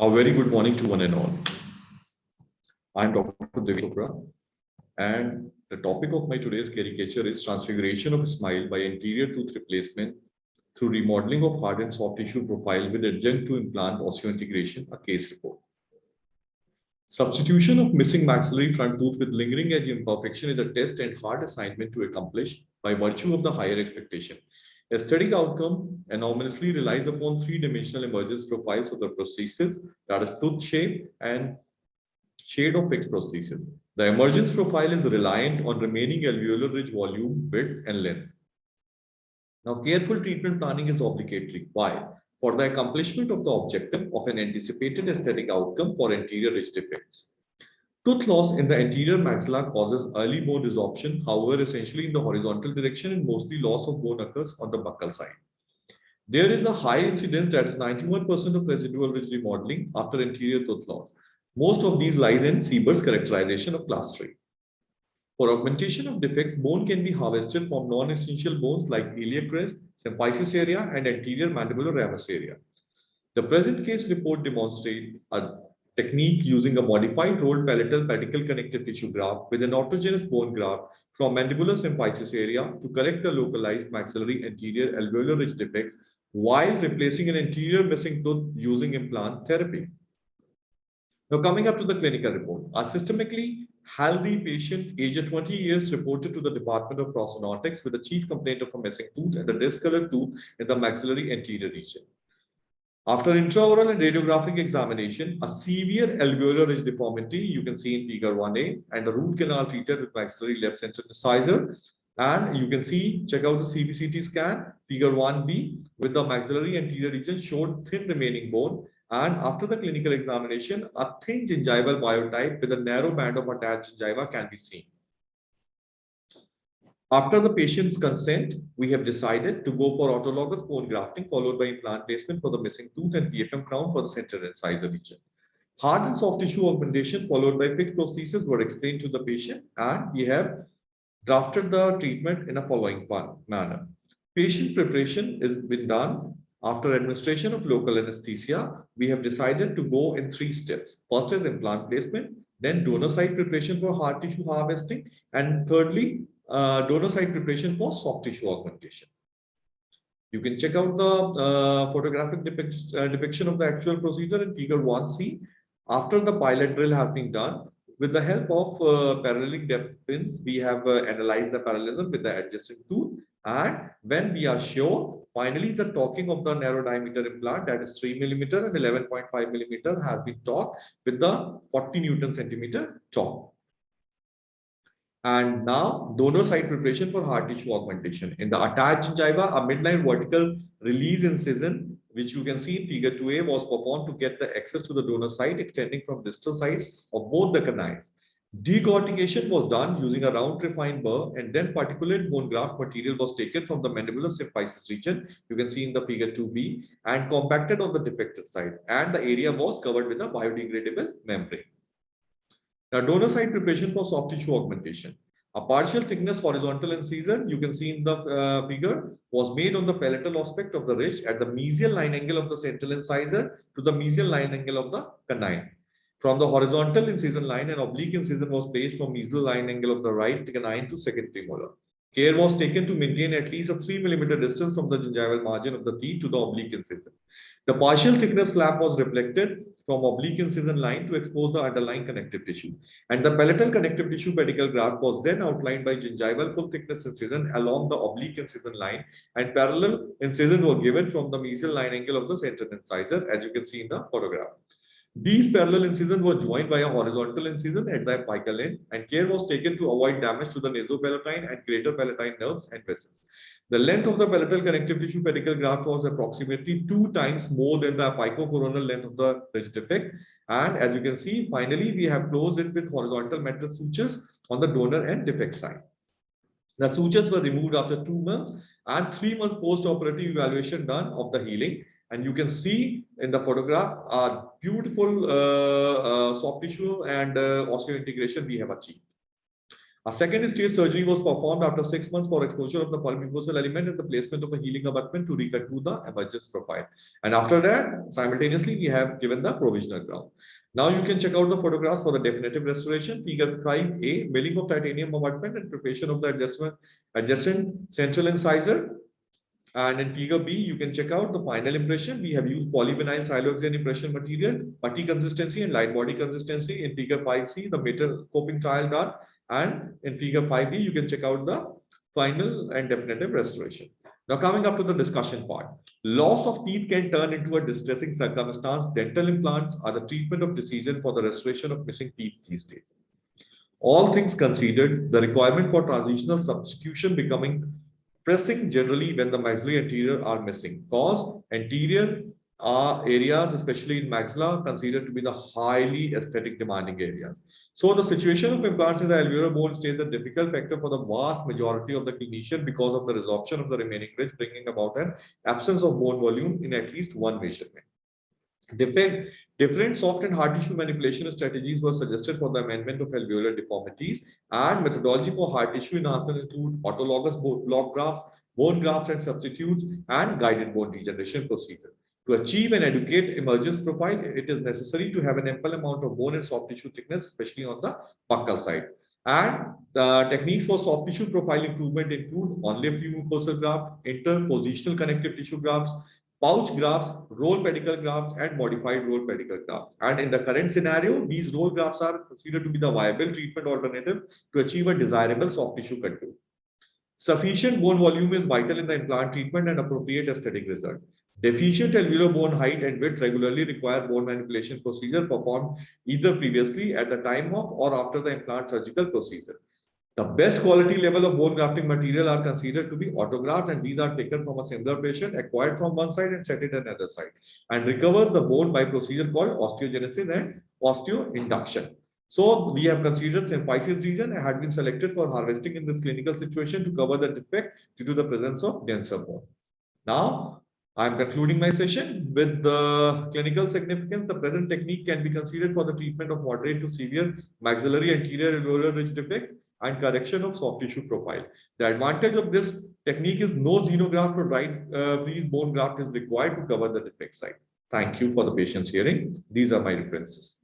A very good morning to one and all. I'm Dr. Devi Chopra, and the topic of my today's caricature is transfiguration of a smile by anterior tooth replacement through remodeling of hard and soft tissue profile with adjunct to implant osseointegration, a case report. Substitution of missing maxillary front tooth with lingering edge imperfection is a test and hard assignment to accomplish by virtue of the higher expectation. Aesthetic outcome anomalously relies upon three-dimensional emergence profiles of the prosthesis, that is tooth shape and shade of fixed prosthesis. The emergence profile is reliant on remaining alveolar ridge volume, width, and length. Now, careful treatment planning is obligatory. Why? For the accomplishment of the objective of an anticipated aesthetic outcome for anterior ridge defects. Tooth loss in the anterior maxilla causes early bone resorption, however, essentially in the horizontal direction, and mostly loss of bone occurs on the buccal side. There is a high incidence, that is 91% of residual ridge remodeling after anterior tooth loss. Most of these lie in Siebert's characterization of class 3. For augmentation of defects, bone can be harvested from non-essential bones like iliac crest, symphysis area, and anterior mandibular ramus area. The present case report demonstrates a technique using a modified rolled palatal pedicle connective tissue graft with an autogenous bone graft from mandibular symphysis area to correct the localized maxillary anterior alveolar ridge defects while replacing an anterior missing tooth using implant therapy. Now, coming up to the clinical report, a systemically healthy patient aged 20 years reported to the Department of Prosthodontics with a chief complaint of a missing tooth and a discolored tooth in the maxillary anterior region. After intraoral and radiographic examination, a severe alveolar ridge deformity you can see in figure 1A and a root canal treated with maxillary left central incisor. And you can see, check out the CBCT scan, figure 1B with the maxillary anterior region showed thin remaining bone. And after the clinical examination, a thin gingival biotype with a narrow band of attached gingiva can be seen. After the patient's consent, we have decided to go for autologous bone grafting followed by implant placement for the missing tooth and PFM crown for the central incisor region. Hard and soft tissue augmentation followed by fixed prosthesis were explained to the patient, and we have drafted the treatment in a following manner. Patient preparation has been done. After administration of local anesthesia, we have decided to go in 3 steps. First is implant placement, then donor site preparation for hard tissue harvesting, and thirdly, donor site preparation for soft tissue augmentation. You can check out the photographic depiction of the actual procedure in figure 1C. After the pilot drill has been done, with the help of paralleling depth pins, we have analyzed the parallelism with the adjacent tooth. And when we are sure, finally, the torquing of the narrow diameter implant, that is 3 millimeter and 11.5 millimeter, has been torqued with the 40 Newton centimeter torque. And now, donor site preparation for hard tissue augmentation. In the attached gingiva, a midline vertical release incision, which you can see in figure 2A, was performed to get the access to the donor site extending from distal sides of both the canines. Degortication was done using a round refined burr, and then particulate bone graft material was taken from the mandibular symphysis region, you can see in the figure 2B, and compacted on the defected side, and the area was covered with a biodegradable membrane. Now, donor site preparation for soft tissue augmentation. A partial thickness horizontal incision, you can see in the figure, was made on the palatal aspect of the ridge at the mesial line angle of the central incisor to the mesial line angle of the canine. From the horizontal incision line, an oblique incision was placed from mesial line angle of the right canine to second premolar. Care was taken to maintain at least a 3 millimeter distance from the gingival margin of the teeth to the oblique incision. The partial thickness flap was reflected from oblique incision line to expose the underlying connective tissue. And the palatal connective tissue pedicle graft was then outlined by gingival full thickness incision along the oblique incision line, and parallel incision were given from the mesial line angle of the central incisor, as you can see in the photograph. These parallel incisions were joined by a horizontal incision at the apical end, and care was taken to avoid damage to the nasopalatine and greater palatine nerves and vessels. The length of the palatal connective tissue pedicle graft was approximately 2 times more than the apicocoronal length of the ridge defect. And as you can see, finally, we have closed it with horizontal metal sutures on the donor and defect side. The sutures were removed after 2 months and 3 months post-operative evaluation done of the healing. And you can see in the photograph a beautiful soft tissue and osseointegration we have achieved. A second stage surgery was performed after 6 months for exposure of the polymucosal element and the placement of a healing abutment to recontour the emergence profile. And after that, simultaneously, we have given the provisional ground. Now you can check out the photographs for the definitive restoration. Figure 5A, milling of titanium abutment and preparation of the adjacent central incisor. And in figure B, you can check out the final impression. We have used polyvinyl siloxane impression material, putty consistency and light body consistency. In figure 5C, the metal coping tile done. And in figure 5B, you can check out the final and definitive restoration. Now coming up to the discussion part. Loss of teeth can turn into a distressing circumstance. Dental implants are the treatment of decision for the restoration of missing teeth these days. All things considered, the requirement for transitional substitution becoming pressing generally when the maxillary anterior are missing. Cause anterior areas, especially in maxilla, considered to be the highly aesthetic demanding areas. So the situation of implants in the alveolar bone stays a difficult factor for the vast majority of the clinician because of the resorption of the remaining ridge, bringing about an absence of bone volume in at least one measurement. Different soft and hard tissue manipulation strategies were suggested for the amendment of alveolar deformities, and methodology for hard tissue enhancement include autologous block grafts, bone grafts and substitutes, and guided bone regeneration procedure. To achieve an adequate emergence profile, it is necessary to have an ample amount of bone and soft tissue thickness, especially on the buccal side. And the techniques for soft tissue profile improvement include on-lift mucosal graft, interpositional connective tissue grafts, pouch grafts, roll pedicle grafts, and modified roll pedicle grafts. And in the current scenario, these roll grafts are considered to be the viable treatment alternative to achieve a desirable soft tissue contour. Sufficient bone volume is vital in the implant treatment and appropriate aesthetic result. Deficient alveolar bone height and width regularly require bone manipulation procedure performed either previously at the time of or after the implant surgical procedure. The best quality level of bone grafting material are considered to be autografts, and these are taken from a similar patient, acquired from one side and set it on another side, and recovers the bone by procedure called osteogenesis and osteoinduction. So we have considered symphysis region and had been selected for harvesting in this clinical situation to cover the defect due to the presence of denser bone. Now, I am concluding my session with the clinical significance. The present technique can be considered for the treatment of moderate to severe maxillary anterior alveolar ridge defect and correction of soft tissue profile. The advantage of this technique is no xenograft or right freeze bone graft is required to cover the defect site. Thank you for the patience hearing. These are my references.